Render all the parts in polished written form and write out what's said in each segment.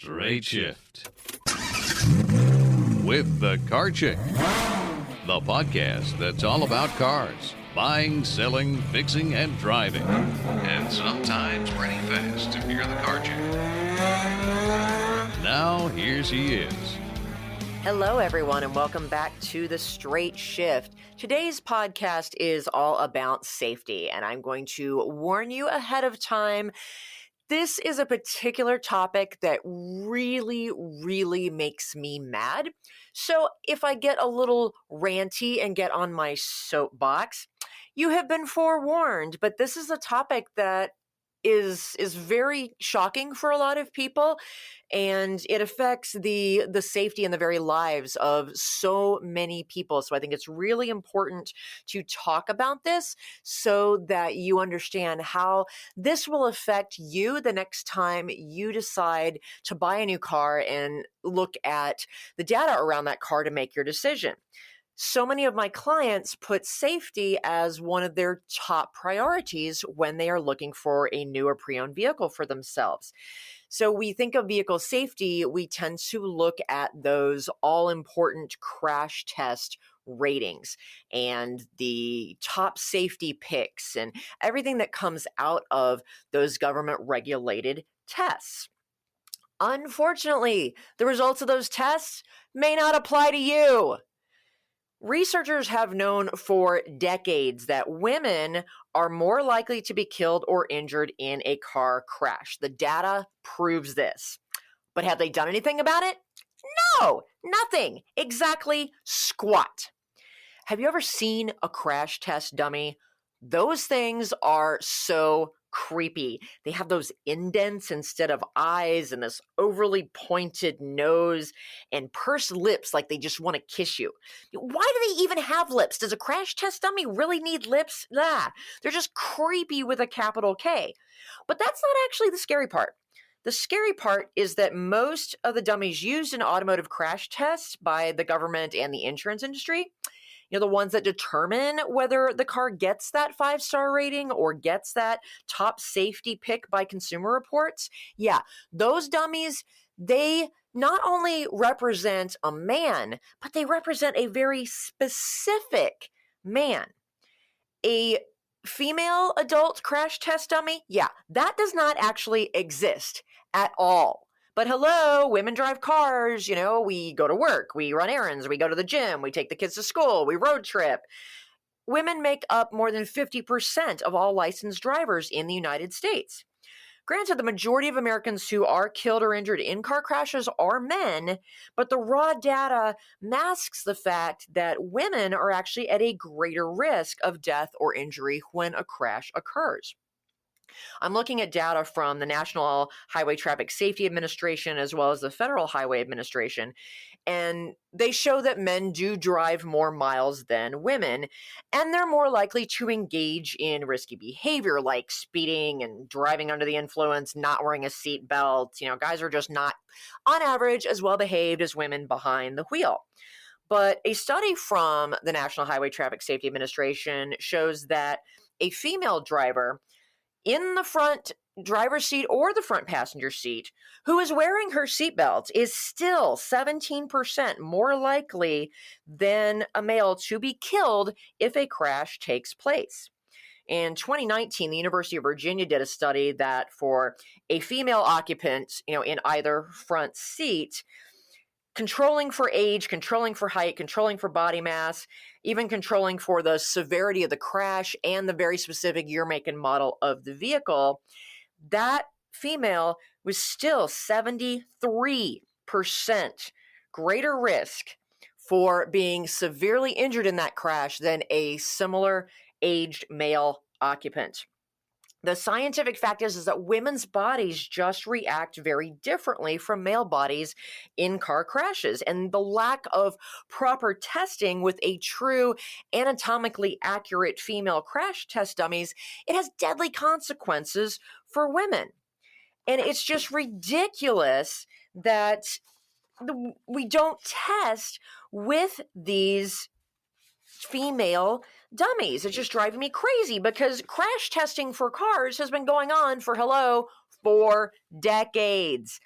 Straight Shift with the Car Chick, the podcast that's all about cars, buying, selling, fixing, and driving, and sometimes running fast if you're the car chick. Now, here she is. Hello, everyone, and welcome back to the Straight Shift. Today's podcast is all about safety, and I'm going to warn you ahead of time. This is a particular topic that really makes me mad. So if I get a little ranty and get on my soapbox, you have been forewarned. But this is a topic that is very shocking for a lot of people, and it affects the safety and the very lives of so many people. So I think it's really important to talk about this so that you understand how this will affect you the next time you decide to buy a new car and look at the data around that car to make your decision. So many of my clients put safety as one of their top priorities when they are looking for a new or pre-owned vehicle for themselves. So we think of vehicle safety, we tend to look at those all-important crash test ratings and the top safety picks and everything that comes out of those government-regulated tests. Unfortunately, the results of those tests may not apply to you. Researchers have known for decades that women are more likely to be killed or injured in a car crash. The data proves this. But have they done anything about it? No, nothing. Exactly squat. Have you ever seen a crash test dummy? Those things are so creepy. They have those indents instead of eyes and this overly pointed nose and pursed lips like they just want to kiss you. Why do they even have lips? Does a crash test dummy really need lips? Nah, they're just creepy with a capital K. But that's not actually the scary part. The scary part is that most of the dummies used in automotive crash tests by the government and the insurance industry, the ones that determine whether the car gets that 5-star rating or gets that top safety pick by Consumer Reports. Yeah, those dummies, they not only represent a man, but they represent a very specific man. A female adult crash test dummy, yeah, that does not actually exist at all. But hello, women drive cars, we go to work, we run errands, we go to the gym, we take the kids to school, we road trip. Women make up more than 50% of all licensed drivers in the United States. Granted, the majority of Americans who are killed or injured in car crashes are men, but the raw data masks the fact that women are actually at a greater risk of death or injury when a crash occurs. I'm looking at data from the National Highway Traffic Safety Administration as well as the Federal Highway Administration, and they show that men do drive more miles than women, and they're more likely to engage in risky behavior like speeding and driving under the influence, not wearing a seatbelt. Guys are just not, on average, as well behaved as women behind the wheel. But a study from the National Highway Traffic Safety Administration shows that a female driver in the front driver's seat or the front passenger seat who is wearing her seatbelt is still 17% more likely than a male to be killed if a crash takes place. In 2019, the University of Virginia did a study that for a female occupant, in either front seat, controlling for age, controlling for height, controlling for body mass, even controlling for the severity of the crash and the very specific year, make, and model of the vehicle, that female was still 73% greater risk for being severely injured in that crash than a similar aged male occupant. The scientific fact is that women's bodies just react very differently from male bodies in car crashes. And the lack of proper testing with a true anatomically accurate female crash test dummies, it has deadly consequences for women. And it's just ridiculous that we don't test with these female dummies. It's just driving me crazy because crash testing for cars has been going on for 4 decades.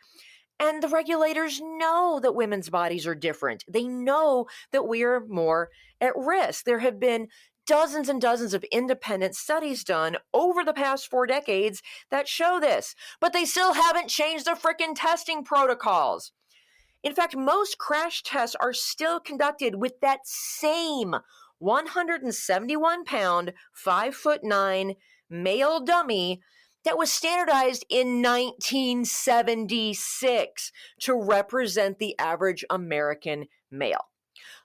And the regulators know that women's bodies are different. They know that we are more at risk. There have been dozens and dozens of independent studies done over the past 4 decades that show this, but they still haven't changed the frickin' testing protocols. In fact, most crash tests are still conducted with that same 171-pound, 5'9" male dummy that was standardized in 1976 to represent the average American male.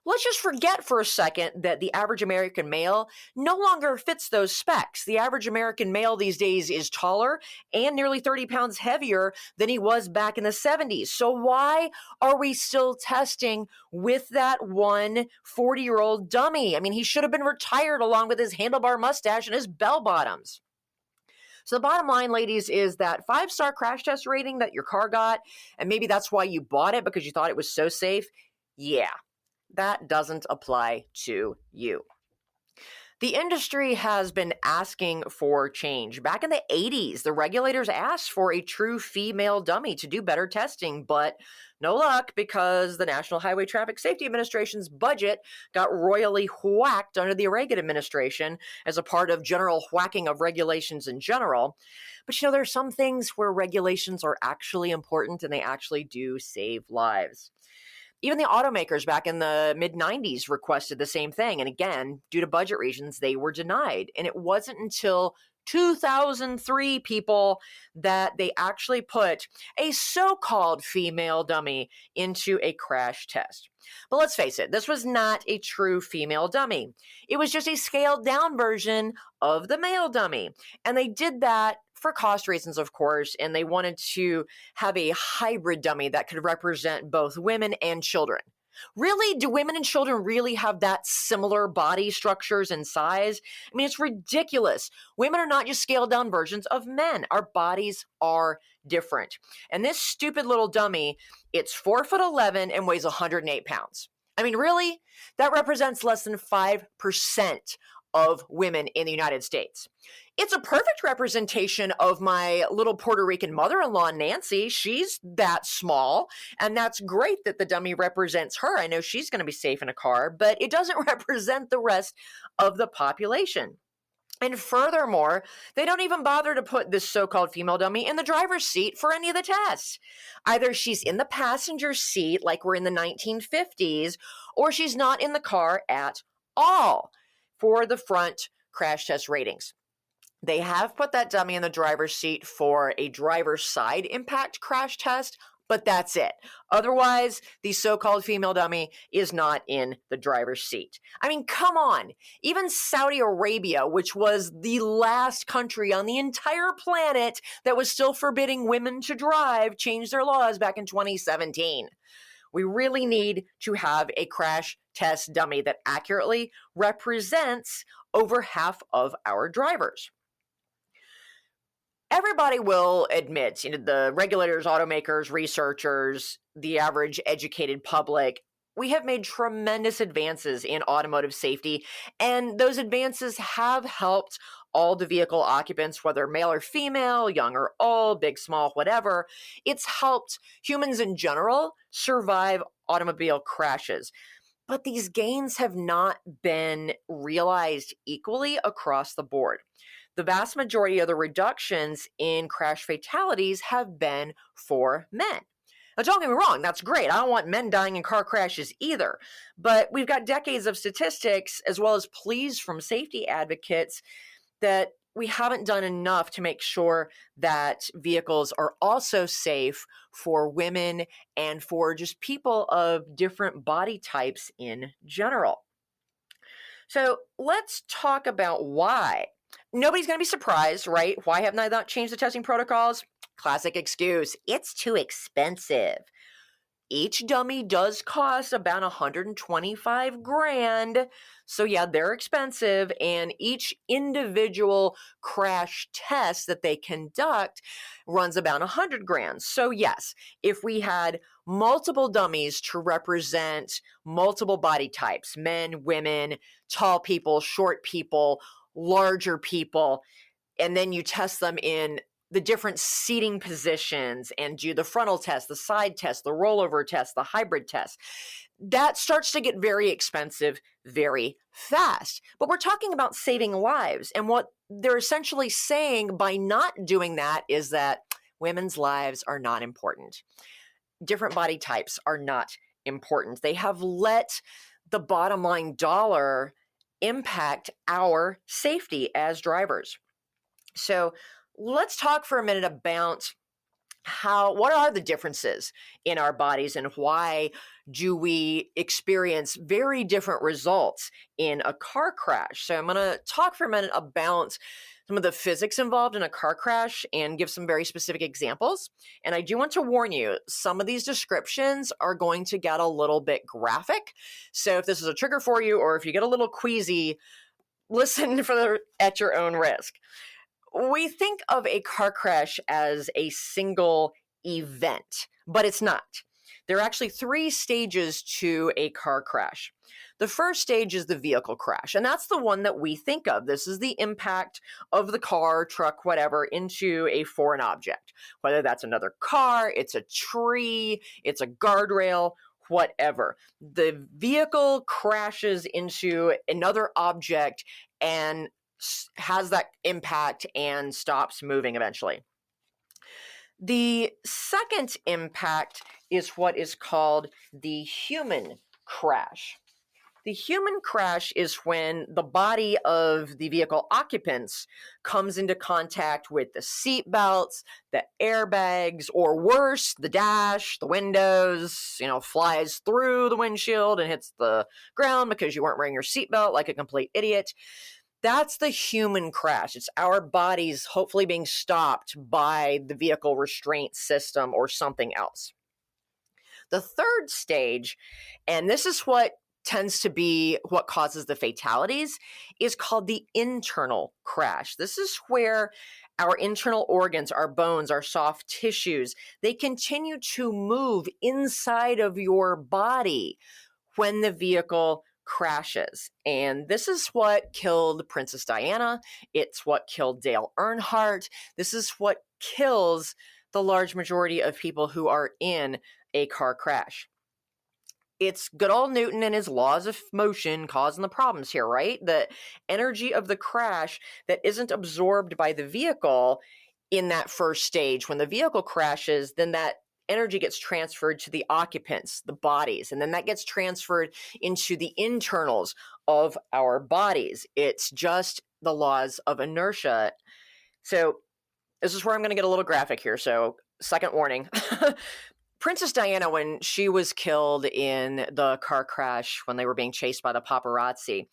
Let's just forget for a second that the average American male no longer fits those specs. The average American male these days is taller and nearly 30 pounds heavier than he was back in the 70s. So why are we still testing with that one 40-year-old dummy? I mean, he should have been retired along with his handlebar mustache and his bell bottoms. So the bottom line, ladies, is that 5-star crash test rating that your car got, and maybe that's why you bought it because you thought it was so safe. Yeah, that doesn't apply to you. The industry has been asking for change. Back in the 80s, the regulators asked for a true female dummy to do better testing, but no luck because the National Highway Traffic Safety Administration's budget got royally whacked under the Reagan administration as a part of general whacking of regulations in general. But there are some things where regulations are actually important and they actually do save lives. Even the automakers back in the mid-90s requested the same thing. And again, due to budget reasons, they were denied. And it wasn't until 2003, people, that they actually put a so-called female dummy into a crash test. But let's face it, this was not a true female dummy. It was just a scaled-down version of the male dummy. And they did that for cost reasons, of course, and they wanted to have a hybrid dummy that could represent both women and children. Really? Do women and children really have that similar body structures and size? I mean, it's ridiculous. Women are not just scaled down versions of men. Our bodies are different. And this stupid little dummy, it's 4'11" and weighs 108 pounds. I mean, really? That represents less than 5% of women in the United States. It's a perfect representation of my little Puerto Rican mother-in-law, Nancy. She's that small, and that's great that the dummy represents her. I know she's going to be safe in a car, but it doesn't represent the rest of the population. And furthermore, they don't even bother to put this so-called female dummy in the driver's seat for any of the tests. Either she's in the passenger seat like we're in the 1950s, or she's not in the car at all for the front crash test ratings. They have put that dummy in the driver's seat for a driver's side impact crash test, but that's it. Otherwise, the so-called female dummy is not in the driver's seat. I mean, come on. Even Saudi Arabia, which was the last country on the entire planet that was still forbidding women to drive, changed their laws back in 2017. We really need to have a crash test dummy that accurately represents over half of our drivers. Everybody will admit, the regulators, automakers, researchers, the average educated public, we have made tremendous advances in automotive safety, and those advances have helped all the vehicle occupants, whether male or female, young or old, big, small, whatever. It's helped humans in general survive automobile crashes. But these gains have not been realized equally across the board. The vast majority of the reductions in crash fatalities have been for men. Now, don't get me wrong, that's great. I don't want men dying in car crashes either. But we've got decades of statistics as well as pleas from safety advocates that we haven't done enough to make sure that vehicles are also safe for women and for just people of different body types in general. So let's talk about why. Nobody's going to be surprised, right? Why haven't I not changed the testing protocols? Classic excuse. It's too expensive. Each dummy does cost about $125,000. So yeah, they're expensive. And each individual crash test that they conduct runs about $100,000. So yes, if we had multiple dummies to represent multiple body types, men, women, tall people, short people, larger people, and then you test them in the different seating positions and do the frontal test, the side test, the rollover test, the hybrid test. That starts to get very expensive very fast. But we're talking about saving lives. And what they're essentially saying by not doing that is that women's lives are not important. Different body types are not important. They have let the bottom line dollar impact our safety as drivers. So let's talk for a minute about what are the differences in our bodies and why do we experience very different results in a car crash. So I'm going to talk for a minute about some of the physics involved in a car crash and give some very specific examples. And I do want to warn you, some of these descriptions are going to get a little bit graphic. So if this is a trigger for you, or if you get a little queasy, listen at your own risk. We think of a car crash as a single event, but it's not. There are actually 3 stages to a car crash. The first stage is the vehicle crash, and that's the one that we think of. This is the impact of the car, truck, whatever, into a foreign object, whether that's another car, it's a tree, it's a guardrail, whatever. The vehicle crashes into another object and has that impact and stops moving eventually. The second impact is what is called the human crash. The human crash is when the body of the vehicle occupants comes into contact with the seat belts, the airbags, or worse, the dash, the windows, flies through the windshield and hits the ground because you weren't wearing your seatbelt like a complete idiot. That's the human crash. It's our bodies hopefully being stopped by the vehicle restraint system or something else. The third stage, and this is what tends to be what causes the fatalities, is called the internal crash. This is where our internal organs, our bones, our soft tissues, they continue to move inside of your body when the vehicle crashes. And this is what killed Princess Diana. It's what killed Dale Earnhardt. This is what kills the large majority of people who are in a car crash. It's good old Newton and his laws of motion causing the problems here, right? The energy of the crash that isn't absorbed by the vehicle in that first stage. When the vehicle crashes, then that energy gets transferred to the occupants, the bodies, and then that gets transferred into the internals of our bodies. It's just the laws of inertia. So this is where I'm going to get a little graphic here. So second warning. Princess Diana, when she was killed in the car crash when they were being chased by the paparazzi,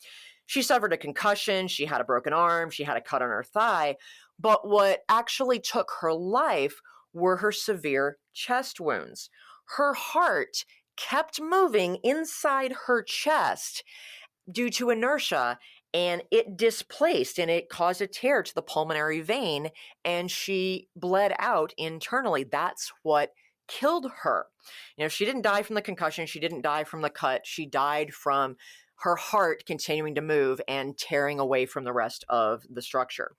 she suffered a concussion, she had a broken arm, she had a cut on her thigh, but what actually took her life were her severe chest wounds. Her heart kept moving inside her chest due to inertia, and it displaced and it caused a tear to the pulmonary vein, and she bled out internally. That's what killed her. She didn't die from the concussion, she didn't die from the cut, she died from her heart continuing to move and tearing away from the rest of the structure.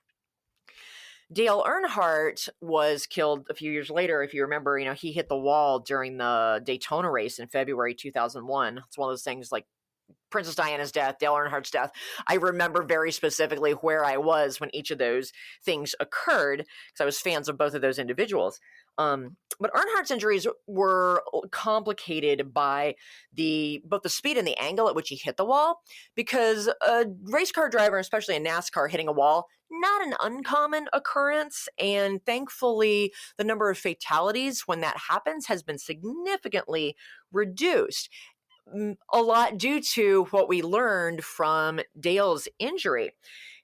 Dale Earnhardt was killed a few years later. If you remember, he hit the wall during the Daytona race in February 2001. It's one of those things like Princess Diana's death, Dale Earnhardt's death. I remember very specifically where I was when each of those things occurred because I was fans of both of those individuals. But Earnhardt's injuries were complicated by both the speed and the angle at which he hit the wall, because a race car driver, especially a NASCAR, hitting a wall, not an uncommon occurrence. And thankfully, the number of fatalities when that happens has been significantly reduced. A lot due to what we learned from Dale's injury.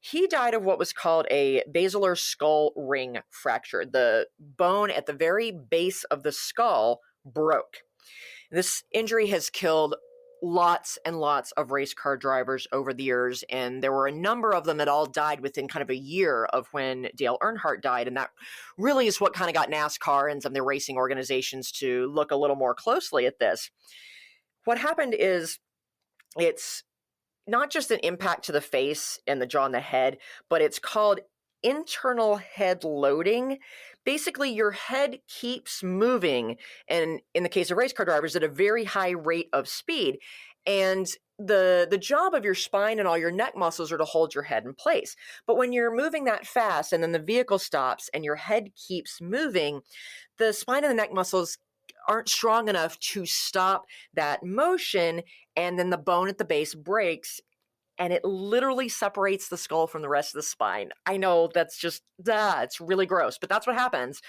He died of what was called a basilar skull ring fracture. The bone at the very base of the skull broke. This injury has killed lots and lots of race car drivers over the years, and there were a number of them that all died within kind of a year of when Dale Earnhardt died, and that really is what kind of got NASCAR and some of the racing organizations to look a little more closely at this. What happened is it's not just an impact to the face and the jaw and the head, but it's called internal head loading. Basically, your head keeps moving, and in the case of race car drivers, at a very high rate of speed. And the job of your spine and all your neck muscles are to hold your head in place. But when you're moving that fast and then the vehicle stops and your head keeps moving, the spine and the neck muscles aren't strong enough to stop that motion, and then the bone at the base breaks and it literally separates the skull from the rest of the spine. I know that's just, it's really gross, but that's what happens.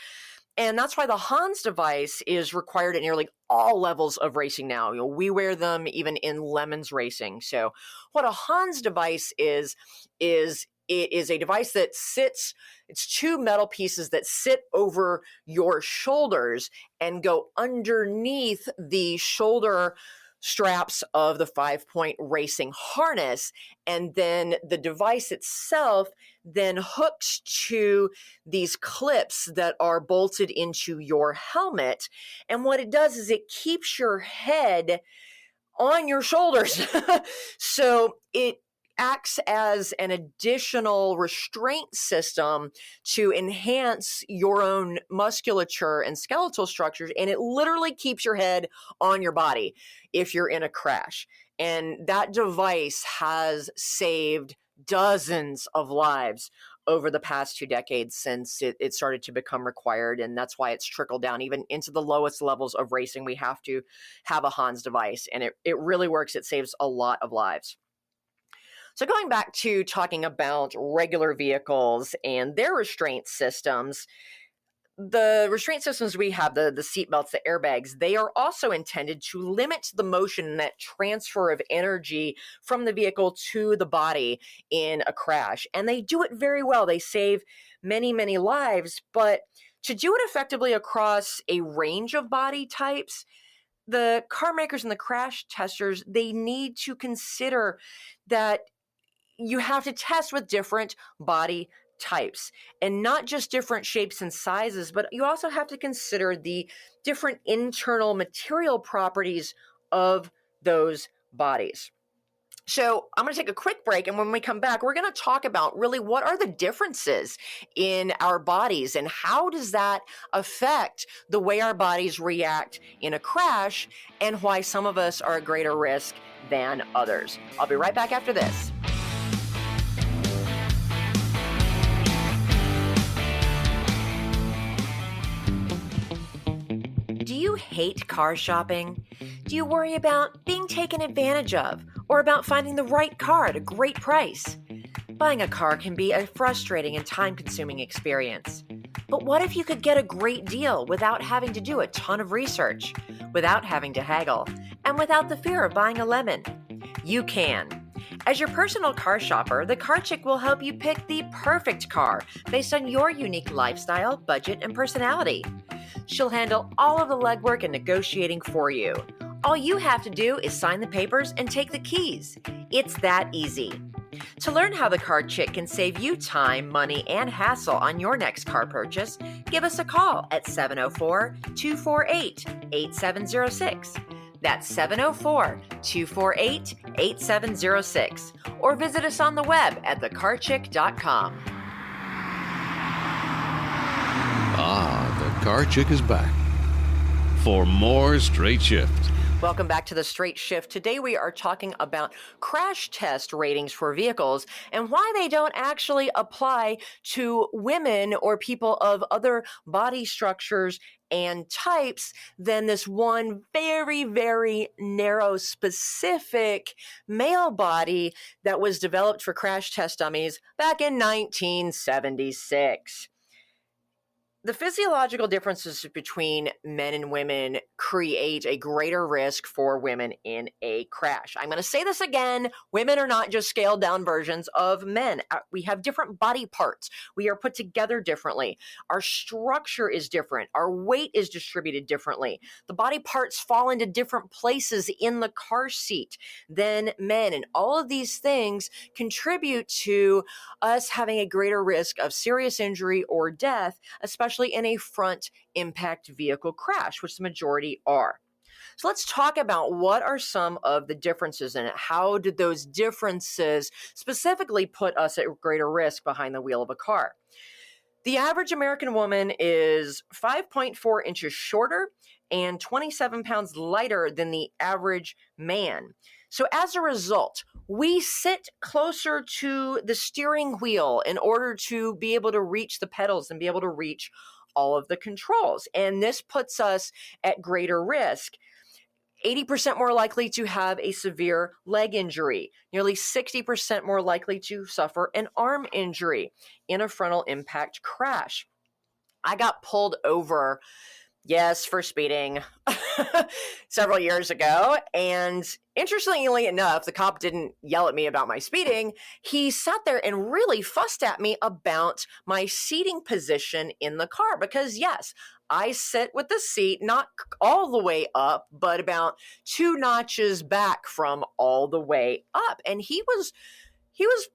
And that's why the Hans device is required at nearly all levels of racing now. We wear them even in Lemons racing. So what a Hans device is it is a device that sits, it's two metal pieces that sit over your shoulders and go underneath the shoulder straps of the 5-point racing harness. And then the device itself then hooks to these clips that are bolted into your helmet. And what it does is it keeps your head on your shoulders. So it acts as an additional restraint system to enhance your own musculature and skeletal structures, and it literally keeps your head on your body if you're in a crash. And that device has saved dozens of lives over the past 2 decades since it started to become required, and that's why it's trickled down even into the lowest levels of racing. We have to have a Hans device, and it really works. It saves a lot of lives. So going back to talking about regular vehicles and their restraint systems, the restraint systems we have, the seat belts, the airbags, they are also intended to limit the motion and that transfer of energy from the vehicle to the body in a crash. And they do it very well. They save many, many lives, but to do it effectively across a range of body types, the car makers and the crash testers, they need to consider that you have to test with different body types and not just different shapes and sizes, but you also have to consider the different internal material properties of those bodies. So I'm going to take a quick break, and when we come back, we're going to talk about really what are the differences in our bodies and how does that affect the way our bodies react in a crash and why some of us are at greater risk than others. I'll be right back after this. Do you hate car shopping? Do you worry about being taken advantage of or about finding the right car at a great price? Buying a car can be a frustrating and time-consuming experience. But what if you could get a great deal without having to do a ton of research, without having to haggle, and without the fear of buying a lemon? You can. As your personal car shopper, the Car Chick will help you pick the perfect car based on your unique lifestyle, budget, and personality. She'll handle all of the legwork and negotiating for you. All you have to do is sign the papers and take the keys. It's that easy. To learn how the Car Chick can save you time, money, and hassle on your next car purchase, give us a call at 704-248-8706. That's 704-248-8706. Or visit us on the web at thecarchick.com. The Car Chick is back for more Straight Shift. Welcome back to the Straight Shift. Today we are talking about crash test ratings for vehicles and why they don't actually apply to women or people of other body structures and types than this one very, very narrow, specific male body that was developed for crash test dummies back in 1976. The physiological differences between men and women create a greater risk for women in a crash. I'm going to say this again. Women are not just scaled down versions of men. We have different body parts. We are put together differently. Our structure is different. Our weight is distributed differently. The body parts fall into different places in the car seat than men. And all of these things contribute to us having a greater risk of serious injury or death, especially in a front impact vehicle crash, which the majority are. So let's talk about what are some of the differences in it. How did those differences specifically put us at greater risk behind the wheel of a car? The average American woman is 5.4 inches shorter and 27 pounds lighter than the average man. So as a result, we sit closer to the steering wheel in order to be able to reach the pedals and be able to reach all of the controls. And this puts us at greater risk. 80% more likely to have a severe leg injury, nearly 60% more likely to suffer an arm injury in a frontal impact crash. I got pulled over, yes, for speeding several years ago. And interestingly enough, the cop didn't yell at me about my speeding. He sat there and really fussed at me about my seating position in the car because, yes, I sit with the seat not all the way up, but about 2 notches back from all the way up. And he was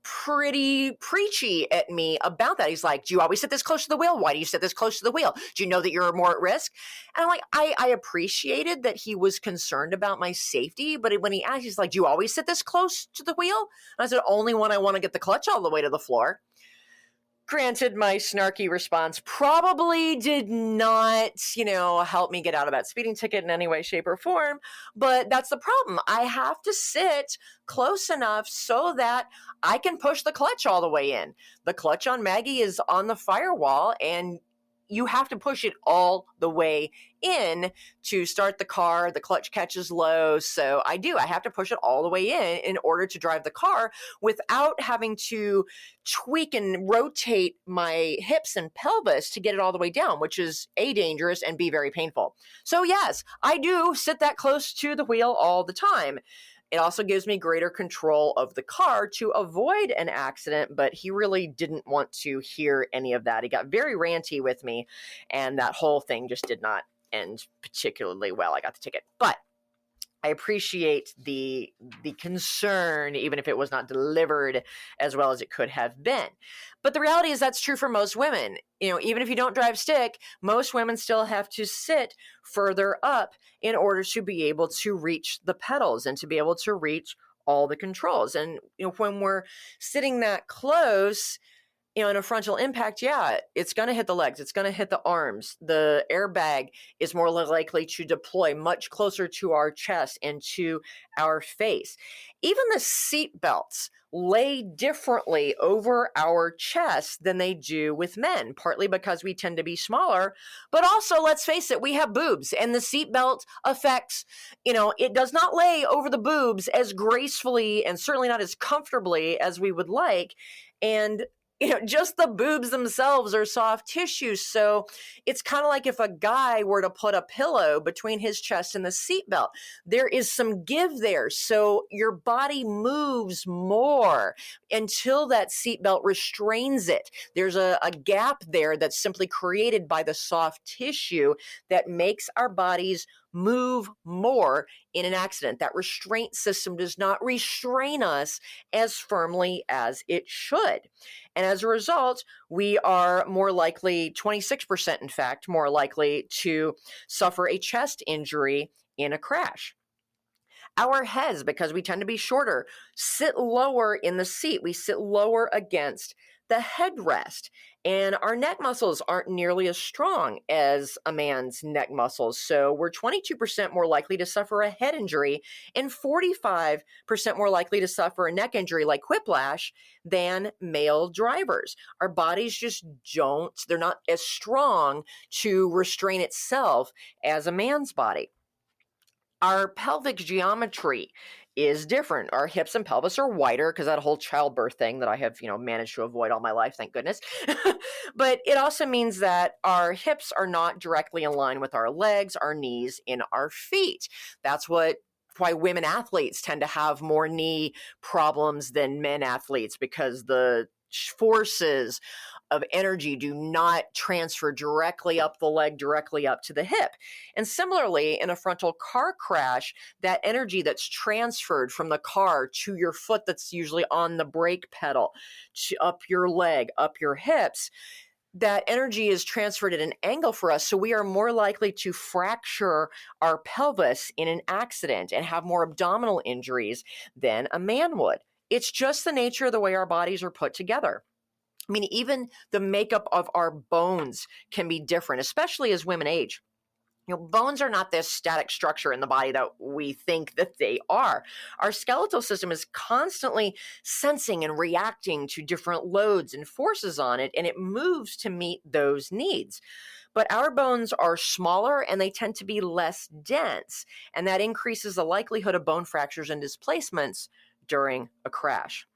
pretty preachy at me about that. He's like, do you always sit this close to the wheel? Why do you sit this close to the wheel? Do you know that you're more at risk? And I'm like, I appreciated that he was concerned about my safety, but when he asked, he's like, do you always sit this close to the wheel? And I said, only when I want to get the clutch all the way to the floor. Granted, my snarky response probably did not, help me get out of that speeding ticket in any way, shape, or form. But that's the problem. I have to sit close enough so that I can push the clutch all the way in. The clutch on Maggie is on the firewall, and you have to push it all the way in to start the car. The clutch catches low. So I have to push it all the way in order to drive the car without having to tweak and rotate my hips and pelvis to get it all the way down, which is A, dangerous, and B, very painful. So yes, I do sit that close to the wheel all the time. It also gives me greater control of the car to avoid an accident, but he really didn't want to hear any of that. He got very ranty with me, and that whole thing just did not end particularly well. I got the ticket, but I appreciate the concern, even if it was not delivered as well as it could have been. But the reality is that's true for most women. Even if you don't drive stick, most women still have to sit further up in order to be able to reach the pedals and to be able to reach all the controls. And when we're sitting that close, in a frontal impact, it's going to hit the legs. It's going to hit the arms. The airbag is more likely to deploy much closer to our chest and to our face. Even the seat belts lay differently over our chest than they do with men, partly because we tend to be smaller, but also, let's face it, we have boobs, and the seatbelt affects, it does not lay over the boobs as gracefully and certainly not as comfortably as we would like. And just the boobs themselves are soft tissue. So it's kind of like if a guy were to put a pillow between his chest and the seatbelt, there is some give there. So your body moves more until that seatbelt restrains it. There's a gap there that's simply created by the soft tissue that makes our bodies move more in an accident. That restraint system does not restrain us as firmly as it should. And as a result, we are more likely, 26% in fact, more likely to suffer a chest injury in a crash. Our heads, because we tend to be shorter, sit lower in the seat. We sit lower against the headrest. And our neck muscles aren't nearly as strong as a man's neck muscles. So we're 22% more likely to suffer a head injury and 45% more likely to suffer a neck injury like whiplash than male drivers. Our bodies just they're not as strong to restrain itself as a man's body. Our pelvic geometry is different. Our hips and pelvis are wider because that whole childbirth thing that I have, managed to avoid all my life, thank goodness. But it also means that our hips are not directly in line with our legs, our knees, and our feet. That's why women athletes tend to have more knee problems than men athletes, because the forces of energy do not transfer directly up the leg, directly up to the hip. And similarly, in a frontal car crash, that energy that's transferred from the car to your foot that's usually on the brake pedal, up your leg, up your hips, that energy is transferred at an angle for us, so we are more likely to fracture our pelvis in an accident and have more abdominal injuries than a man would. It's just the nature of the way our bodies are put together. I mean, even the makeup of our bones can be different, especially as women age. Bones are not this static structure in the body that we think that they are. Our skeletal system is constantly sensing and reacting to different loads and forces on it, and it moves to meet those needs. But our bones are smaller and they tend to be less dense, and that increases the likelihood of bone fractures and displacements during a crash.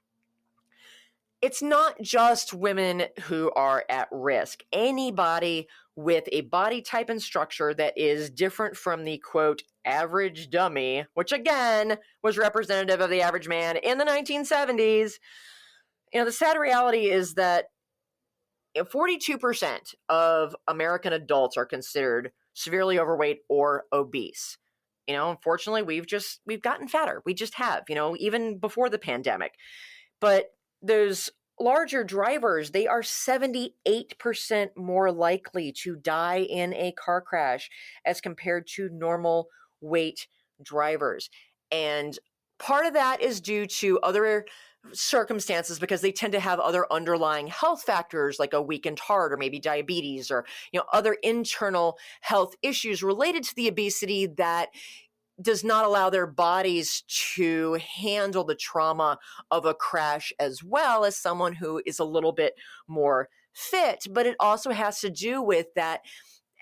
It's not just women who are at risk. Anybody with a body type and structure that is different from the quote average dummy, which again was representative of the average man in the 1970s. The sad reality is that 42% of American adults are considered severely overweight or obese. Unfortunately, we've gotten fatter. We just have, even before the pandemic. But those larger drivers, they are 78% more likely to die in a car crash as compared to normal weight drivers. And part of that is due to other circumstances because they tend to have other underlying health factors like a weakened heart or maybe diabetes or other internal health issues related to the obesity that does not allow their bodies to handle the trauma of a crash as well as someone who is a little bit more fit. But it also has to do with that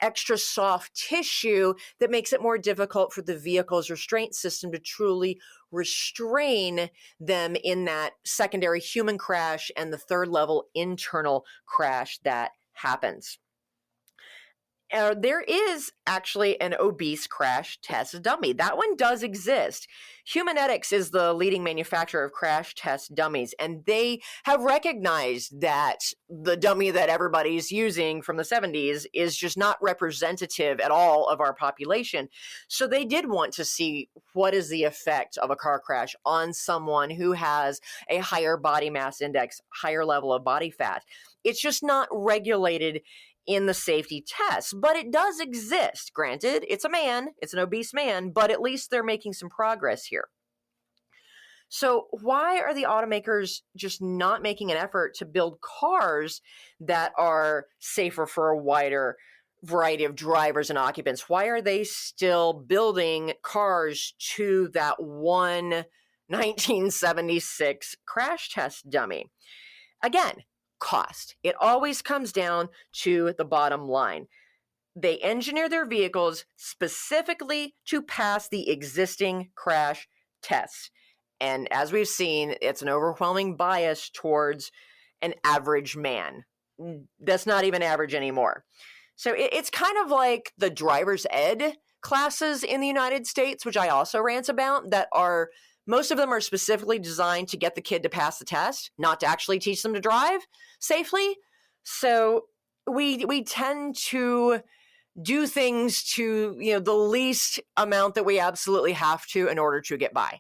extra soft tissue that makes it more difficult for the vehicle's restraint system to truly restrain them in that secondary human crash and the third level internal crash that happens. There is actually an obese crash test dummy. That one does exist. Humanetics is the leading manufacturer of crash test dummies, and they have recognized that the dummy that everybody's using from the 70s is just not representative at all of our population. So they did want to see what is the effect of a car crash on someone who has a higher body mass index, higher level of body fat. It's just not regulated in the safety test, but it does exist. Granted, it's a man, it's an obese man, but at least they're making some progress here. So why are the automakers just not making an effort to build cars that are safer for a wider variety of drivers and occupants? Why are they still building cars to that one 1976 crash test dummy? Again, cost. It always comes down to the bottom line. They engineer their vehicles specifically to pass the existing crash tests. And as we've seen, it's an overwhelming bias towards an average man. That's not even average anymore. So it's kind of like the driver's ed classes in the United States, which I also rant about, that are most of them are specifically designed to get the kid to pass the test, not to actually teach them to drive safely. So we tend to do things to, the least amount that we absolutely have to in order to get by.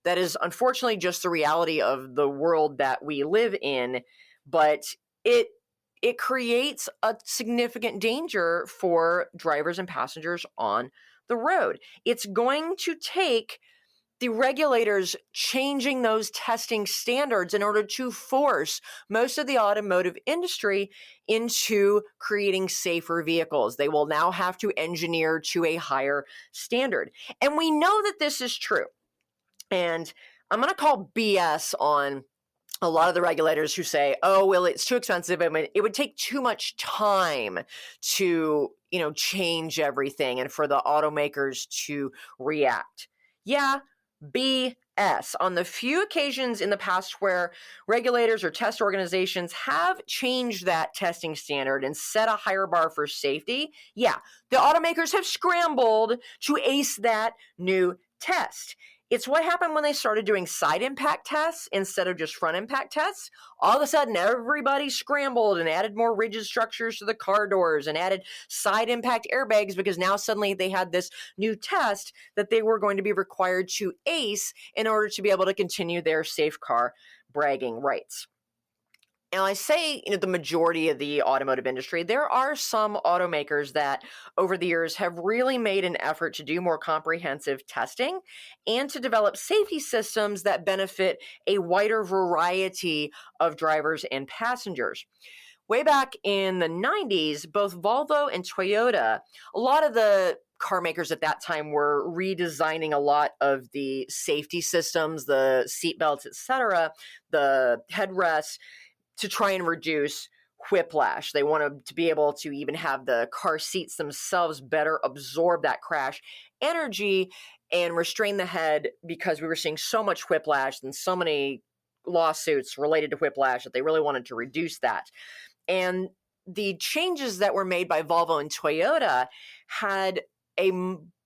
That is unfortunately just the reality of the world that we live in, but it creates a significant danger for drivers and passengers on the road. It's going to take the regulators changing those testing standards in order to force most of the automotive industry into creating safer vehicles. They will now have to engineer to a higher standard. And we know that this is true. And I'm going to call BS on a lot of the regulators who say, oh, well, it's too expensive. I mean, it would take too much time to, change everything and for the automakers to react. Yeah, BS. On the few occasions in the past where regulators or test organizations have changed that testing standard and set a higher bar for safety, yeah, the automakers have scrambled to ace that new test. It's what happened when they started doing side impact tests instead of just front impact tests. All of a sudden, everybody scrambled and added more rigid structures to the car doors and added side impact airbags because now suddenly they had this new test that they were going to be required to ace in order to be able to continue their safe car bragging rights. And I say, the majority of the automotive industry, there are some automakers that over the years have really made an effort to do more comprehensive testing and to develop safety systems that benefit a wider variety of drivers and passengers. Way back in the 90s, both Volvo and Toyota, a lot of the car makers at that time were redesigning a lot of the safety systems, the seat belts, etc., the headrests, to try and reduce whiplash. They wanted to be able to even have the car seats themselves better absorb that crash energy and restrain the head, because we were seeing so much whiplash and so many lawsuits related to whiplash that they really wanted to reduce that. And the changes that were made by Volvo and Toyota had a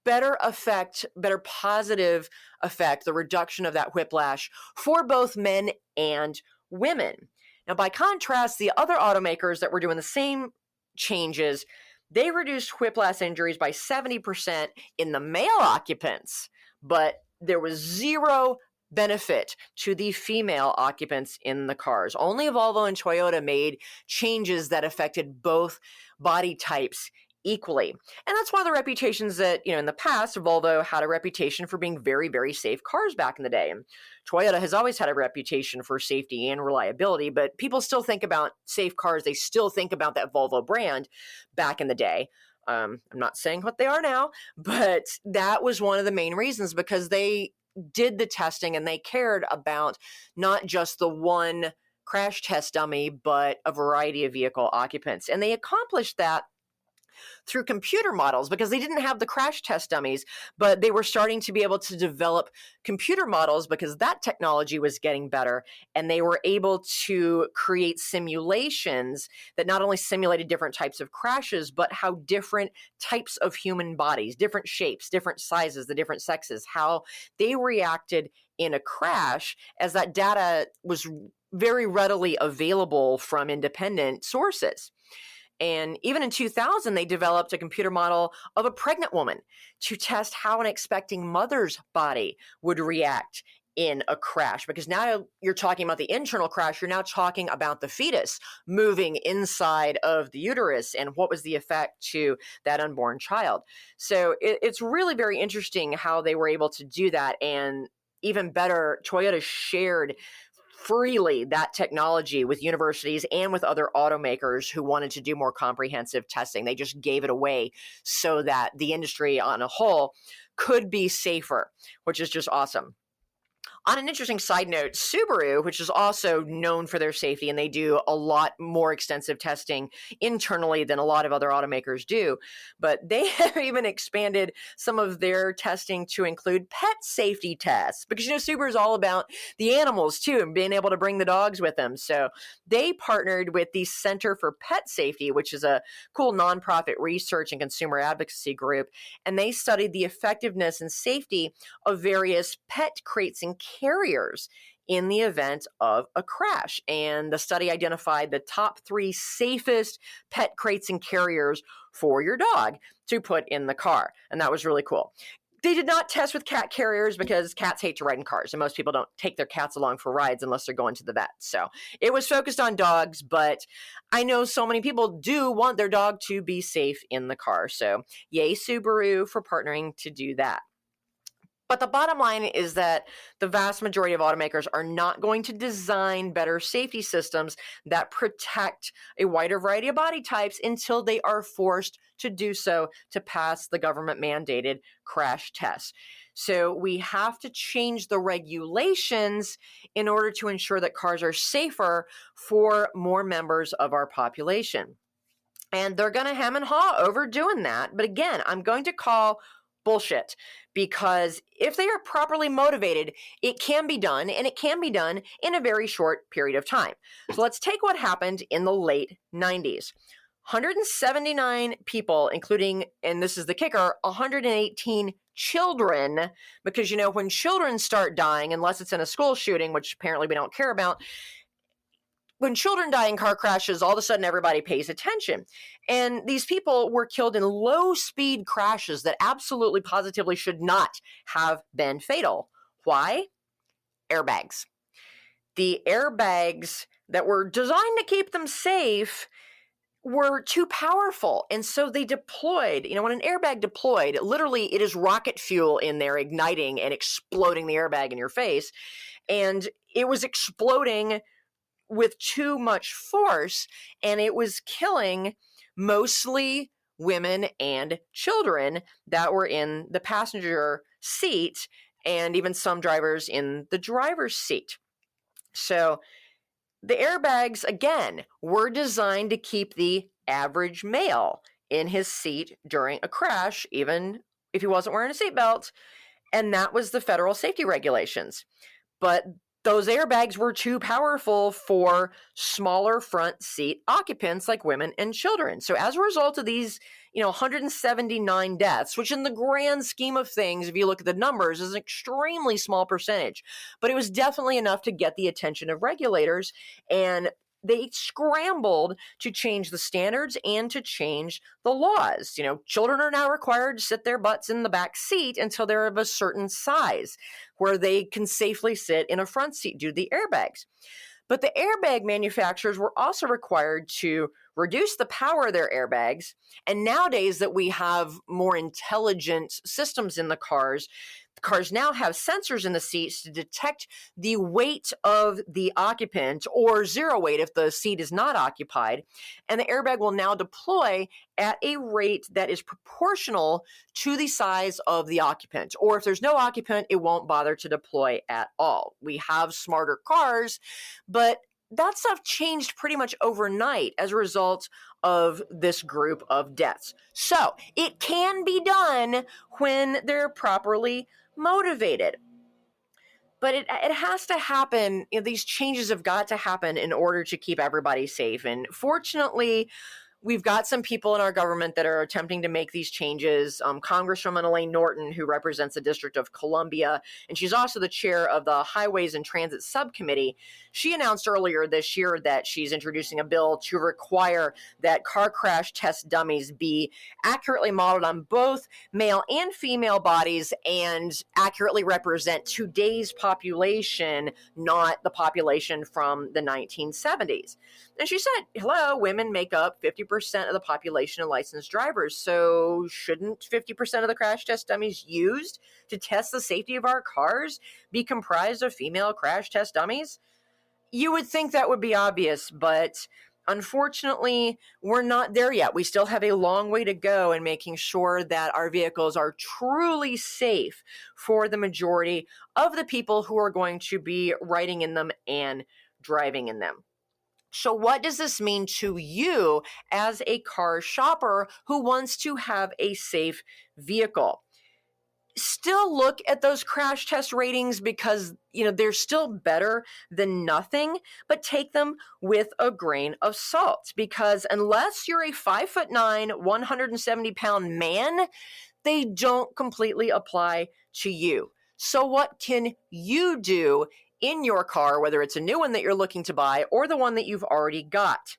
better effect, better positive effect, the reduction of that whiplash for both men and women. Now, by contrast, the other automakers that were doing the same changes, they reduced whiplash injuries by 70% in the male occupants, but there was zero benefit to the female occupants in the cars. Only Volvo and Toyota made changes that affected both body types equally. And that's one of the reputations that, in the past, Volvo had a reputation for being very, very safe cars back in the day. And Toyota has always had a reputation for safety and reliability, but people still think about safe cars. They still think about that Volvo brand back in the day. I'm not saying what they are now, but that was one of the main reasons, because they did the testing and they cared about not just the one crash test dummy, but a variety of vehicle occupants. And they accomplished that through computer models, because they didn't have the crash test dummies, but they were starting to be able to develop computer models because that technology was getting better. And they were able to create simulations that not only simulated different types of crashes, but how different types of human bodies, different shapes, different sizes, the different sexes, how they reacted in a crash, as that data was very readily available from independent sources. And even in 2000, they developed a computer model of a pregnant woman to test how an expecting mother's body would react in a crash. Because now you're talking about the internal crash, you're now talking about the fetus moving inside of the uterus and what was the effect to that unborn child. So it's really very interesting how they were able to do that. And even better, Toyota shared freely that technology with universities and with other automakers who wanted to do more comprehensive testing. They just gave it away so that the industry on a whole could be safer, which is just awesome. On an interesting side note, Subaru, which is also known for their safety, and they do a lot more extensive testing internally than a lot of other automakers do, but they have even expanded some of their testing to include pet safety tests, because Subaru is all about the animals too, and being able to bring the dogs with them. So they partnered with the Center for Pet Safety, which is a cool nonprofit research and consumer advocacy group, and they studied the effectiveness and safety of various pet crates and carriers in the event of a crash. And the study identified the top 3 safest pet crates and carriers for your dog to put in the car. And that was really cool. They did not test with cat carriers because cats hate to ride in cars, and most people don't take their cats along for rides unless they're going to the vet. So it was focused on dogs, but I know so many people do want their dog to be safe in the car. So yay, Subaru, for partnering to do that. But the bottom line is that the vast majority of automakers are not going to design better safety systems that protect a wider variety of body types until they are forced to do so to pass the government-mandated crash tests. So we have to change the regulations in order to ensure that cars are safer for more members of our population. And they're going to hem and haw over doing that. But again, I'm going to call bullshit, because if they are properly motivated, it can be done, and it can be done in a very short period of time. So let's take what happened in the late 90s. 179 people, including, and this is the kicker, 118 children, because, when children start dying, unless it's in a school shooting, which apparently we don't care about, when children die in car crashes, all of a sudden everybody pays attention. And these people were killed in low-speed crashes that absolutely positively should not have been fatal. Why? Airbags. The airbags that were designed to keep them safe were too powerful. And so they deployed. When an airbag deployed, literally it is rocket fuel in there igniting and exploding the airbag in your face. And it was exploding with too much force, and it was killing mostly women and children that were in the passenger seat, and even some drivers in the driver's seat. So the airbags, again, were designed to keep the average male in his seat during a crash, even if he wasn't wearing a seatbelt. And that was the federal safety regulations. But those airbags were too powerful for smaller front seat occupants like women and children. So as a result of these, 179 deaths, which in the grand scheme of things, if you look at the numbers, is an extremely small percentage, but it was definitely enough to get the attention of regulators, and they scrambled to change the standards and to change the laws. Children are now required to sit their butts in the back seat until they're of a certain size where they can safely sit in a front seat due to the airbags. But the airbag manufacturers were also required to reduce the power of their airbags. And nowadays that we have more intelligent systems in the cars now have sensors in the seats to detect the weight of the occupant, or zero weight if the seat is not occupied. And the airbag will now deploy at a rate that is proportional to the size of the occupant. Or if there's no occupant, it won't bother to deploy at all. We have smarter cars, but that stuff changed pretty much overnight as a result of this group of deaths. So it can be done when they're properly motivated. But it has to happen. These changes have got to happen in order to keep everybody safe. And fortunately, we've got some people in our government that are attempting to make these changes. Congresswoman Elaine Norton, who represents the District of Columbia, and she's also the chair of the Highways and Transit Subcommittee. She announced earlier this year that she's introducing a bill to require that car crash test dummies be accurately modeled on both male and female bodies and accurately represent today's population, not the population from the 1970s. And she said, hello, women make up 50% of the population of licensed drivers. So shouldn't 50% of the crash test dummies used to test the safety of our cars be comprised of female crash test dummies? You would think that would be obvious, but unfortunately, we're not there yet. We still have a long way to go in making sure that our vehicles are truly safe for the majority of the people who are going to be riding in them and driving in them. So what does this mean to you as a car shopper who wants to have a safe vehicle? Still look at those crash test ratings because, they're still better than nothing, but take them with a grain of salt, because unless you're a 5'9", 170-pound man, they don't completely apply to you. So what can you do in your car, whether it's a new one that you're looking to buy or the one that you've already got?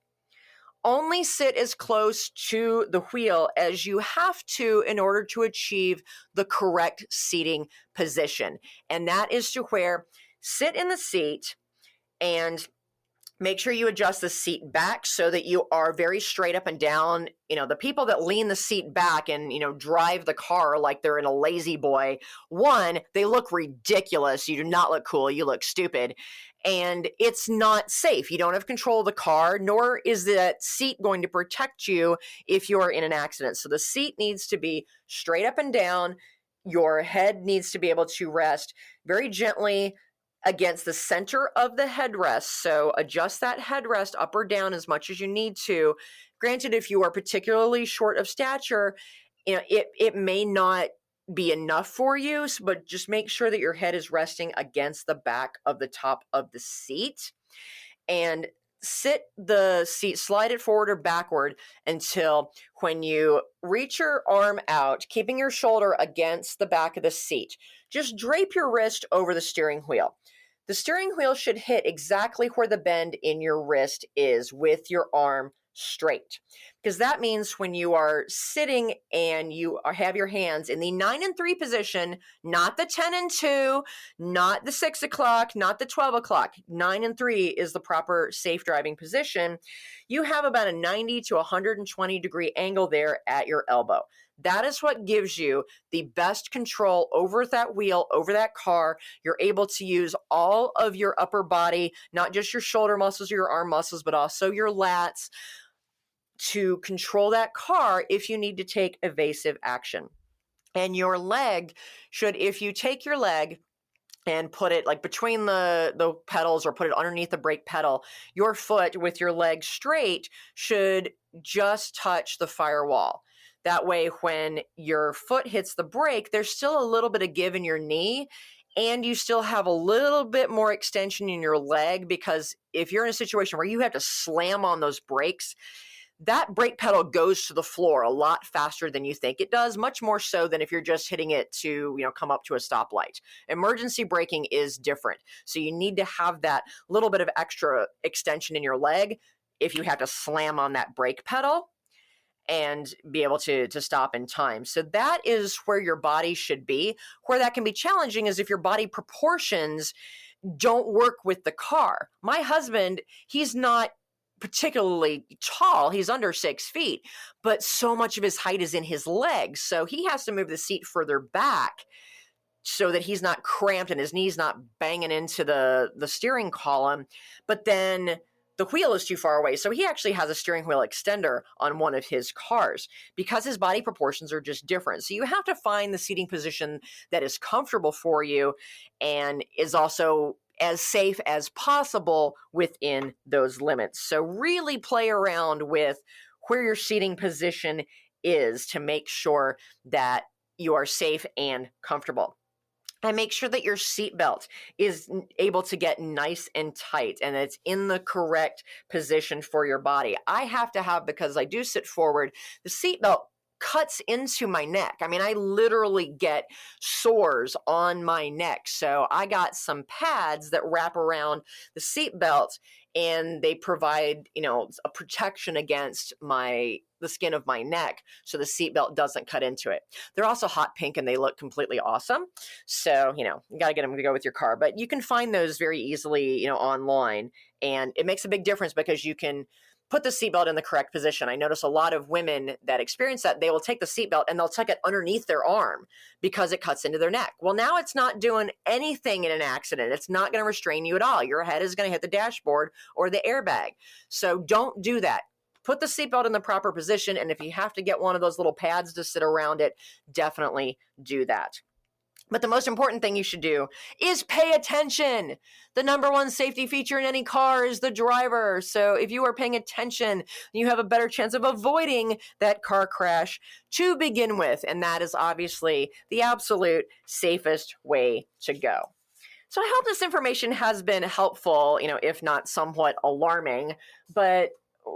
Only sit as close to the wheel as you have to in order to achieve the correct seating position. And that is to where sit in the seat and make sure you adjust the seat back so that you are very straight up and down. The people that lean the seat back and, drive the car like they're in a lazy boy, one, they look ridiculous. You do not look cool. You look stupid. And it's not safe. You don't have control of the car, nor is that seat going to protect you if you're in an accident. So the seat needs to be straight up and down. Your head needs to be able to rest very gently against the center of the headrest. So adjust that headrest up or down as much as you need to. Granted, if you are particularly short of stature, it may not be enough for you, but just make sure that your head is resting against the back of the top of the seat. And sit the seat, slide it forward or backward until when you reach your arm out, keeping your shoulder against the back of the seat, just drape your wrist over the steering wheel. The steering wheel should hit exactly where the bend in your wrist is with your arm straight. because that means when you are sitting and have your hands in the 9 and 3 position, not the 10 and 2, not the 6 o'clock, not the 12 o'clock, 9 and 3 is the proper safe driving position. You have about a 90 to 120 degree angle there at your elbow. That is what gives you the best control over that wheel, over that car. You're able to use all of your upper body, not just your shoulder muscles or your arm muscles, but also your lats to control that car if you need to take evasive action. And your leg should, if you take your leg and put it like between the pedals or put it underneath the brake pedal, your foot with your leg straight should just touch the firewall. That way, when your foot hits the brake, there's still a little bit of give in your knee, and you still have a little bit more extension in your leg, because if you're in a situation where you have to slam on those brakes, that brake pedal goes to the floor a lot faster than you think it does, much more so than if you're just hitting it to, come up to a stoplight. Emergency braking is different. So you need to have that little bit of extra extension in your leg if you have to slam on that brake pedal and be able to stop in time. So that is where your body should be. Where that can be challenging is if your body proportions don't work with the car. My husband, he's not particularly tall. He's under 6 feet, but so much of his height is in his legs. So he has to move the seat further back so that he's not cramped and his knees not banging into the steering column. But then the wheel is too far away. So he actually has a steering wheel extender on one of his cars because his body proportions are just different. So you have to find the seating position that is comfortable for you and is also as safe as possible within those limits. So really play around with where your seating position is to make sure that you are safe and comfortable. And make sure that your seatbelt is able to get nice and tight and it's in the correct position for your body. I have to have, because I do sit forward, the seatbelt cuts into my neck. I mean, I literally get sores on my neck. So I got some pads that wrap around the seatbelt and they provide, a protection against the skin of my neck so the seatbelt doesn't cut into it. They're also hot pink and they look completely awesome. So, you got to get them to go with your car. But you can find those very easily, online. And it makes a big difference because you can put the seatbelt in the correct position. I notice a lot of women that experience that, they will take the seatbelt and they'll tuck it underneath their arm because it cuts into their neck. Well, now it's not doing anything in an accident. It's not going to restrain you at all. Your head is going to hit the dashboard or the airbag. So don't do that. Put the seatbelt in the proper position. And if you have to get one of those little pads to sit around it, definitely do that. But the most important thing you should do is pay attention. The number one safety feature in any car is the driver. So if you are paying attention, you have a better chance of avoiding that car crash to begin with. And that is obviously the absolute safest way to go. So I hope this information has been helpful, if not somewhat alarming, but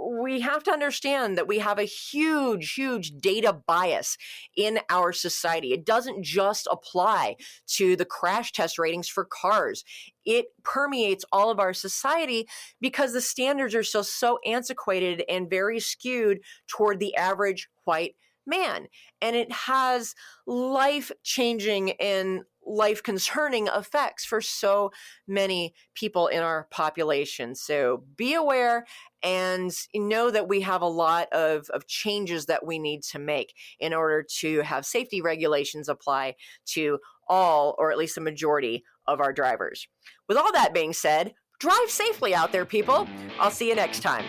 we have to understand that we have a huge, huge data bias in our society. It doesn't just apply to the crash test ratings for cars. It permeates all of our society because the standards are still so antiquated and very skewed toward the average white man. And it has life-changing and life-concerning effects for so many people in our population. So be aware and know that we have a lot of changes that we need to make in order to have safety regulations apply to all, or at least a majority of our drivers. With all that being said, drive safely out there, people. I'll see you next time.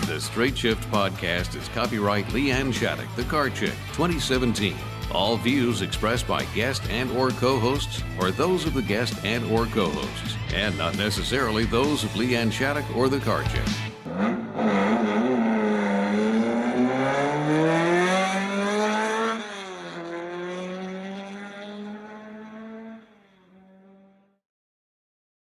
The Straight Shift Podcast is copyright LeeAnn Shattuck, The Car Chick, 2017. All views expressed by guest and or co-hosts are those of the guest and or co-hosts, and not necessarily those of LeeAnn Shattuck or The Car Chick.